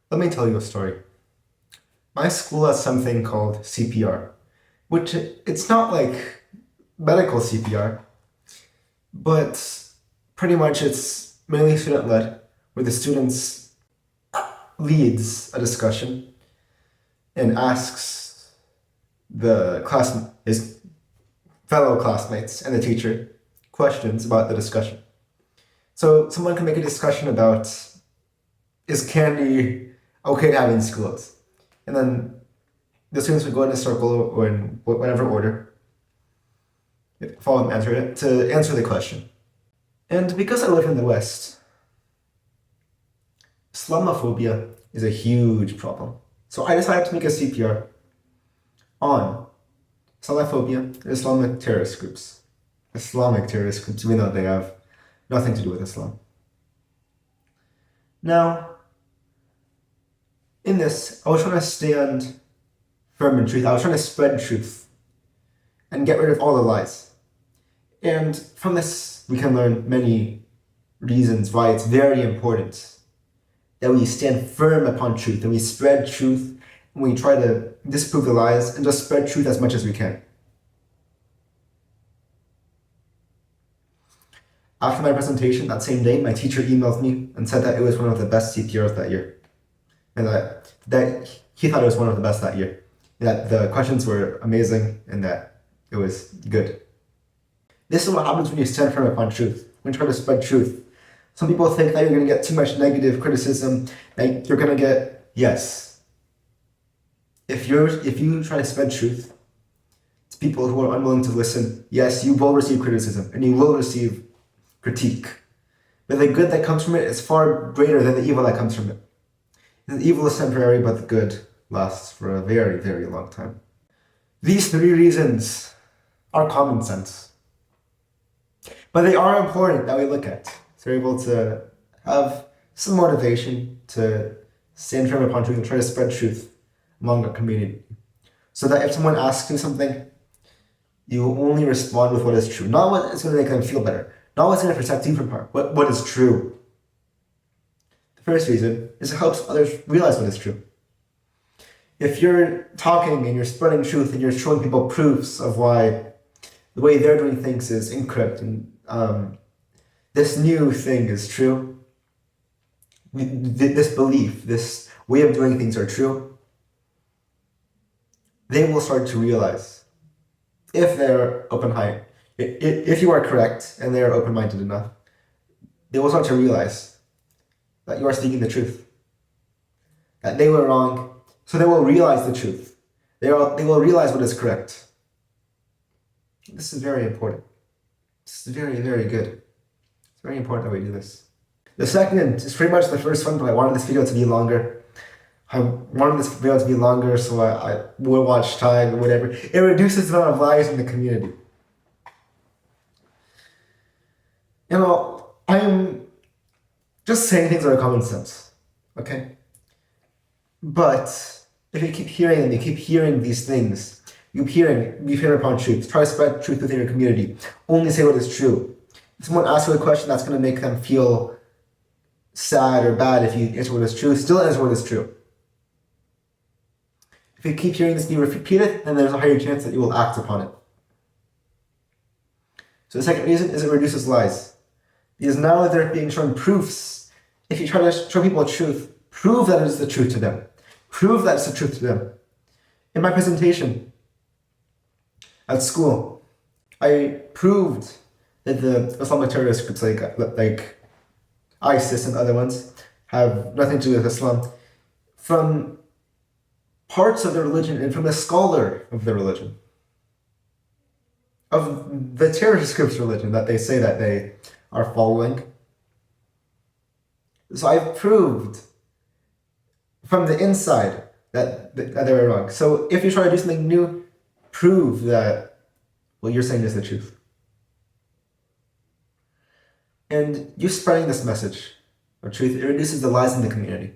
Let me tell you a story. My school has something called CPR, which it's not like medical CPR, but pretty much it's mainly student led, where the students leads a discussion and asks his fellow classmates and the teacher questions about the discussion. So someone can make a discussion about, is candy okay to have in schools? And then the students would go in a circle or in whatever order, follow and answer it, to answer the question. And because I live in the West, Islamophobia is a huge problem. So I decided to make a CPR on Islamophobia and Islamic terrorist groups. Islamic terrorist groups, even though they have nothing to do with Islam. Now, in this, I was trying to stand firm in truth. I was trying to spread truth and get rid of all the lies. And from this, we can learn many reasons why it's very important that we stand firm upon truth and we spread truth and we try to disprove the lies and just spread truth as much as we can. After my presentation that same day, my teacher emailed me and said that it was one of the best CPRs that year. And that he thought it was one of the best that year. That the questions were amazing and that it was good. This is what happens when you stand firm upon truth, when you try to spread truth. Some people think that you're going to get too much negative criticism, that you're going to get, yes. If you try to spread truth to people who are unwilling to listen, yes, you will receive criticism and you will receive critique. But the good that comes from it is far greater than the evil that comes from it. The evil is temporary, but the good lasts for a very, very long time. These three reasons are common sense. But they are important that we look at. So we're able to have some motivation to stand firm upon truth and try to spread truth among our community. So that if someone asks you something, you only respond with what is true. Not what is going to make them feel better. Not what's going to protect you from harm. What is true. The first reason is it helps others realize what is true. If you're talking and you're spreading truth and you're showing people proofs of why the way they're doing things is incorrect and this new thing is true, this belief, this way of doing things are true, they will start to realize if they're open-minded, if you are correct and they are open-minded enough, they will start to realize that you are speaking the truth, that they were wrong, so they will realize the truth. They will realize what is correct. This is very important. This is very, very good. It's very important that we do this. The second is pretty much the first one, but I wanted this video to be longer. I wanted this video to be longer so I will watch time or whatever. It reduces the amount of lies in the community. You know, I'm just saying things that are common sense, okay? But if you keep hearing them, you keep hearing these things, be firm upon truth, try to spread truth within your community, only say what is true. If someone asks you a question that's going to make them feel sad or bad if you answer what is true, still answer what is true. If you keep hearing this and you repeat it, then there's a higher chance that you will act upon it. So the second reason is it reduces lies. Because now that they're being shown proofs, if you try to show people a truth, prove that it is the truth to them. Prove that it's the truth to them. In my presentation at school, I proved that the Islamic terrorist groups like ISIS and other ones have nothing to do with Islam from parts of their religion and from a scholar of the religion, of the terrorist group's religion that they say that they are following. So I've proved from the inside that they were wrong. So if you try to do something new, prove that what you're saying is the truth. And you spreading this message of truth, it reduces the lies in the community.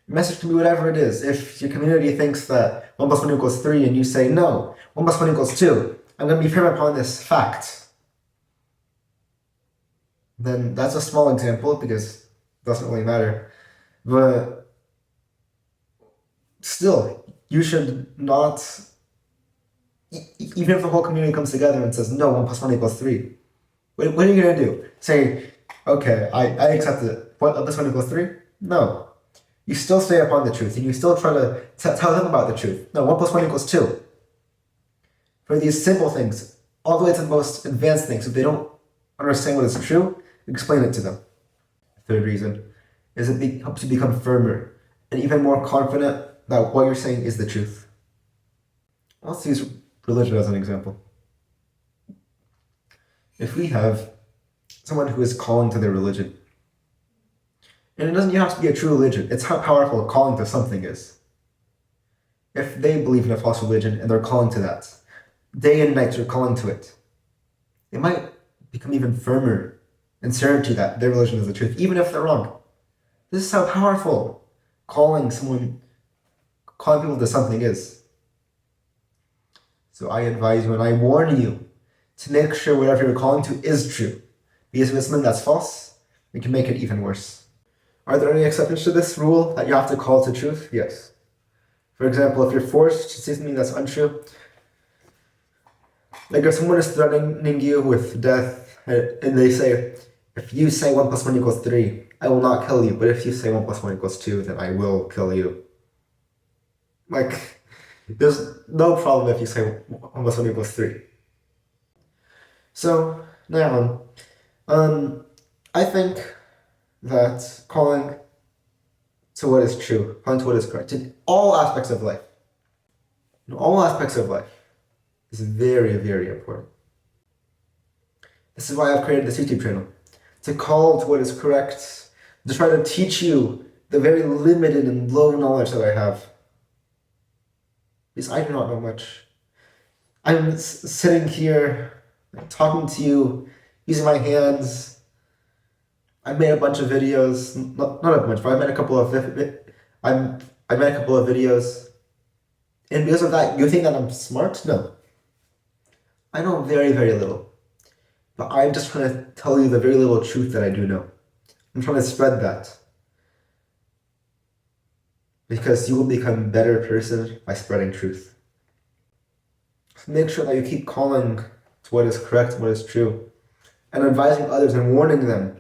Your message can be whatever it is. If your community thinks that 1 plus 1 equals 3 and you say no, 1 plus 1 equals 2, I'm going to be firm upon this fact, then that's a small example because it doesn't really matter. But still, you should not, even if the whole community comes together and says, no, 1 plus 1 equals 3, what are you going to do? Say, okay, I accept it. 1 plus 1 equals 3? No. You still stay upon the truth, and you still try to tell them about the truth. No, 1 plus 1 equals 2. For these simple things, all the way to the most advanced things, if they don't understand what is true, explain it to them. Third reason is it helps you become firmer and even more confident that what you're saying is the truth. Let's use religion as an example. If we have someone who is calling to their religion, and it doesn't even have to be a true religion, it's how powerful calling to something is. If they believe in a false religion and they're calling to that, day and night they're calling to it, they might become even firmer in certainty that their religion is the truth, even if they're wrong. This is how powerful calling people to something is. So I advise you and I warn you to make sure whatever you're calling to is true. Because if it's something that's false, it can make it even worse. Are there any exceptions to this rule that you have to call to truth? Yes. For example, if you're forced to say something that's untrue, like if someone is threatening you with death and they say, if you say 1 plus 1 equals 3, I will not kill you, but if you say 1 plus 1 equals 2, then I will kill you. Like, there's no problem if you say 1 plus 1 equals 3. So, now, I think that calling to what is true, calling to what is correct, in all aspects of life, is very, very important. This is why I've created this YouTube channel, to call to what is correct, to try to teach you the very limited and low knowledge that I have. Because I do not know much. I'm sitting here, talking to you, using my hands. I've made a bunch of videos, not a bunch, but I've made a couple of videos. And because of that, you think that I'm smart? No. I know very, very little. But I'm just trying to tell you the very little truth that I do know. I'm trying to spread that. Because you will become a better person by spreading truth. So make sure that you keep calling to what is correct and what is true, and advising others and warning them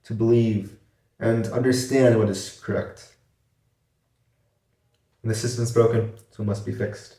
to believe and understand what is correct. And the system is broken, so it must be fixed.